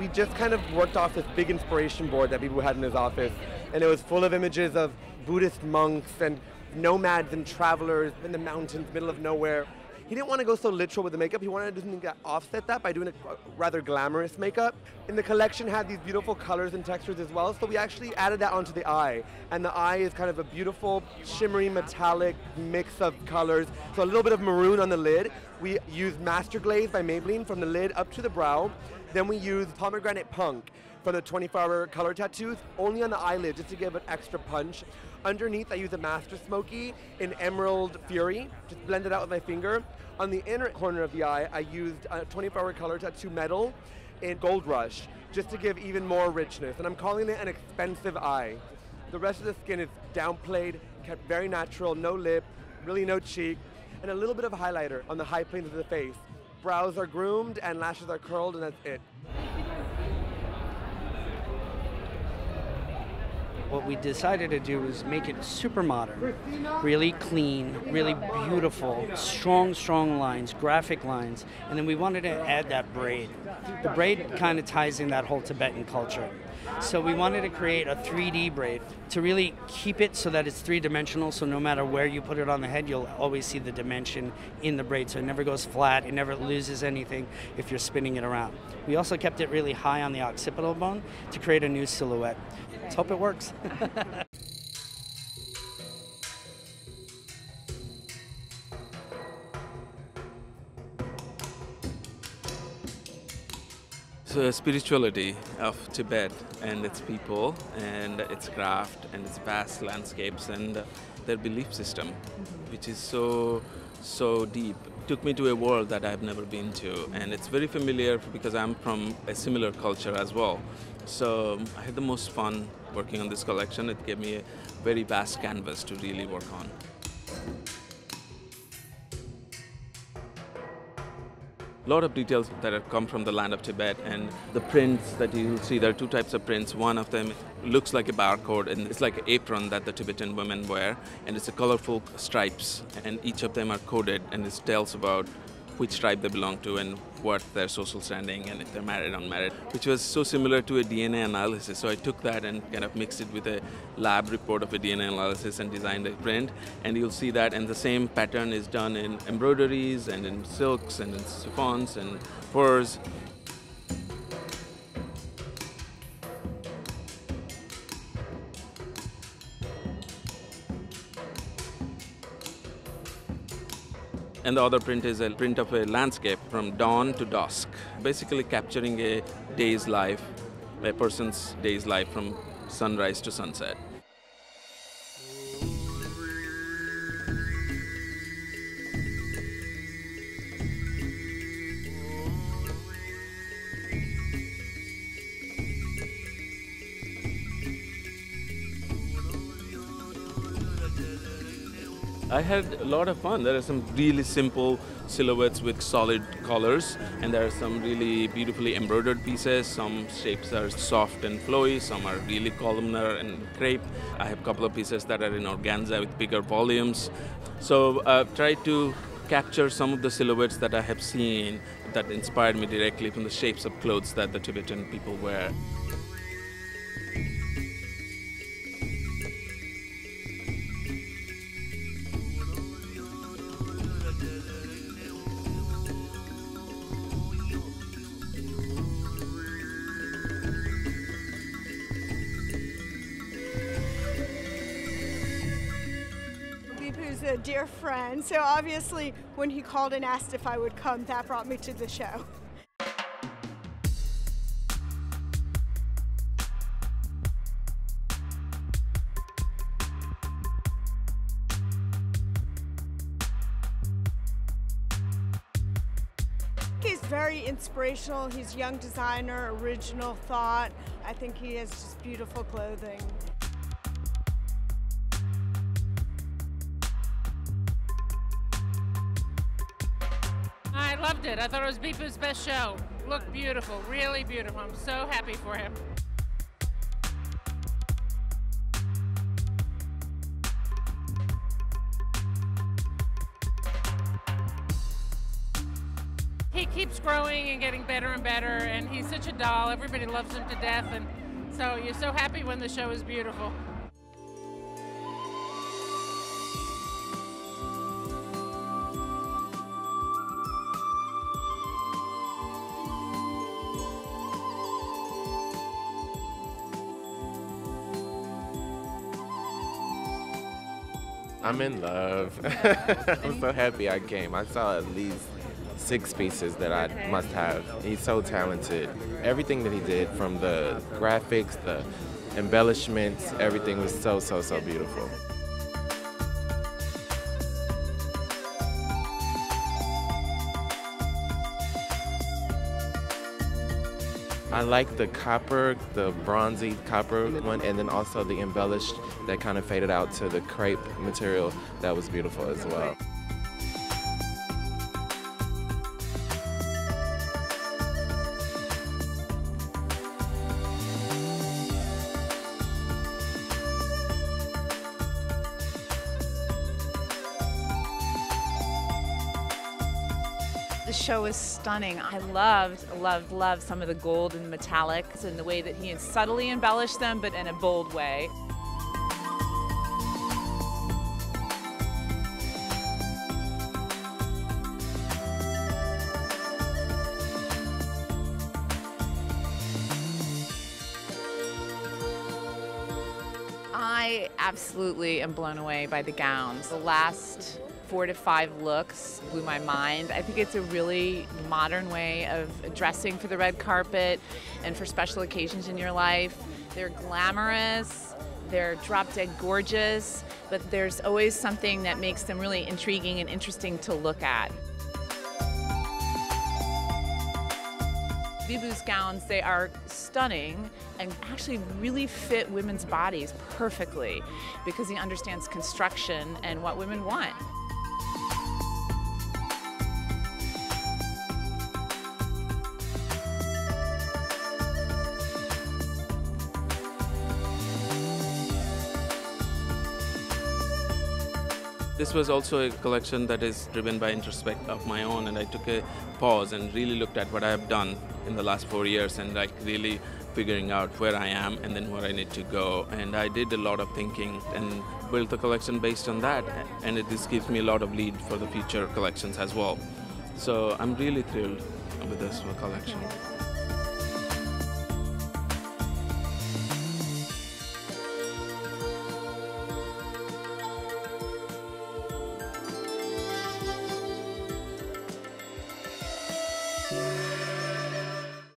we just kind of worked off this big inspiration board that Bibhu had in his office, and it was full of images of Buddhist monks and nomads and travelers in the mountains, middle of nowhere. He didn't want to go so literal with the makeup. He wanted to do something that offset that by doing a rather glamorous makeup. And the collection had these beautiful colors and textures as well, so we actually added that onto the eye. And the eye is kind of a beautiful, shimmery, metallic mix of colors. So a little bit of maroon on the lid. We used Master Glaze by Maybelline from the lid up to the brow. Then we used Pomegranate Punk from the 24-hour color tattoos, only on the eyelid, just to give an extra punch. Underneath, I used a Master Smoky in Emerald Fury, just blend it out with my finger. On the inner corner of the eye, I used a 24-hour color tattoo metal in Gold Rush, just to give even more richness. And I'm calling it an expensive eye. The rest of the skin is downplayed, kept very natural, no lip, really no cheek, and a little bit of highlighter on the high planes of the face. Brows are groomed and lashes are curled, and that's it. What we decided to do was make it super modern, really clean, really beautiful, strong lines, graphic lines, and then we wanted to add that braid. The braid kind of ties in that whole Tibetan culture. So we wanted to create a 3D braid to really keep it so that it's three-dimensional, so no matter where you put it on the head, you'll always see the dimension in the braid, so it never goes flat, it never loses anything if you're spinning it around. We also kept it really high on the occipital bone to create a new silhouette. Let's hope it works. So spirituality of Tibet and its people and its craft and its vast landscapes and their belief system, which is so deep. It took me to a world that I've never been to, and it's very familiar because I'm from a similar culture as well. So I had the most fun working on this collection. It gave me a very vast canvas to really work on. A lot of details that have come from the land of Tibet, and the prints that you see, there are two types of prints. One of them looks like a barcode, and it's like an apron that the Tibetan women wear, and it's a colorful stripes, and each of them are coded, and it tells about which tribe they belong to and what their social standing and if they're married or unmarried, which was so similar to a DNA analysis. So I took that and kind of mixed it with a lab report of a DNA analysis and designed a print. And you'll see that, and the same pattern is done in embroideries and in silks and in chiffons and furs. And the other print is a print of a landscape from dawn to dusk, basically capturing a day's life, a person's day's life from sunrise to sunset. I had a lot of fun. There are some really simple silhouettes with solid colors, and there are some really beautifully embroidered pieces. Some shapes are soft and flowy, some are really columnar and crepe. I have a couple of pieces that are in organza with bigger volumes. So I've tried to capture some of the silhouettes that I have seen that inspired me directly from the shapes of clothes that the Tibetan people wear. Bibhu's a dear friend, so obviously when he called and asked if I would come, that brought me to the show. He's very inspirational. He's a young designer, original thought. I think he has just beautiful clothing. I loved it. I thought it was Bibhu's best show. Looked beautiful, really beautiful. I'm so happy for him. He keeps growing and getting better and better, and he's such a doll. Everybody loves him to death, and so you're so happy when the show is beautiful. I'm in love. I'm so happy I came. I saw at least 6 pieces that I must have. He's so talented. Everything that he did, from the graphics, the embellishments, everything was so beautiful. I like the copper, the bronzy copper one, and then also the embellished that kind of faded out to the crepe material. That was beautiful as well. The show is stunning. I loved some of the gold and metallics and the way that he subtly embellished them, but in a bold way. I absolutely am blown away by the gowns. The last 4 to 5 looks blew my mind. I think it's a really modern way of dressing for the red carpet and for special occasions in your life. They're glamorous, they're drop-dead gorgeous, but there's always something that makes them really intriguing and interesting to look at. Bibhu's gowns, they are stunning and actually really fit women's bodies perfectly because he understands construction and what women want. This was also a collection that is driven by introspect of my own, and I took a pause and really looked at what I have done in the last 4 years and like really figuring out where I am and then where I need to go. And I did a lot of thinking and built the collection based on that, and this gives me a lot of lead for the future collections as well. So I'm really thrilled with this collection.